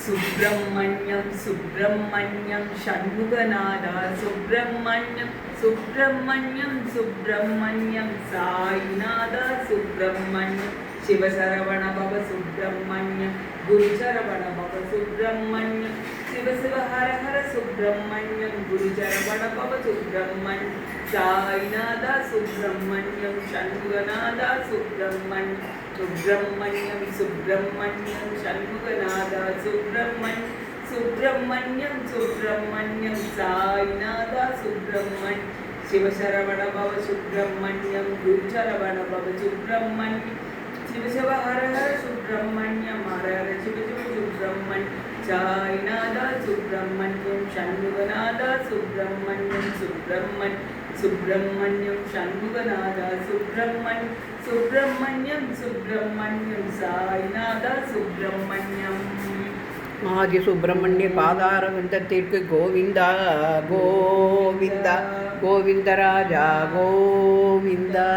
சுப்பிரமணியம் சுப்பிரமணியம் ஷண்முகநாதா சுப்பிரமணியம் சுப்பிரமணியம் சுப்பிரமணியம் சாய்நாதா சுப்பிரமணியம் சிவசரவண பவ சுப்பிரமணியம் குருச்சரவண பவ சுப்பிரமணியம் சிவ சிவ ஹர ஹர சுப்பிரமணியம் குருச்சரவண பவ சுப்பிரமணியம் சாய்நாதா சுப்பிரமணியம் ஷண்முகநாதா சுப்பிரமணியம் சுப்பிரமணியம் சுப்பிரமணியம் ஷண்முகநாதா சுப்பிரமணியம் சுப்பிரமணியம் சுப்பிரமணியம் சாய்நாதா சுப்பிரமணியம் சிவசரவண பவ சுப்பிரமணியம் குருச்சரவண பவ சுப்பிரமணியம் சிவ சிவ ஹர ஹர சுப்பிரமணியம் ஹர ஹர சிவ சிவ சுப்பிரமணியம் சாய்நாதா சுப்பிரமணியம் ஷண்முகநாதா சுப்பிரமணியம் சுப்பிரமணியம் சுப்பிரமணியம் ஷண்முகநாதா சுப்பிரமணியம் சுப்பிரமணியம் சுப்பிரமணியம் சாய்நாதா சுப்பிரமணியம் ஆதி சுப்பிரமணிய பாதாரவிந்தத்திற்கு கோவிந்தா கோவிந்தா கோவிந்தராஜா கோவிந்தா.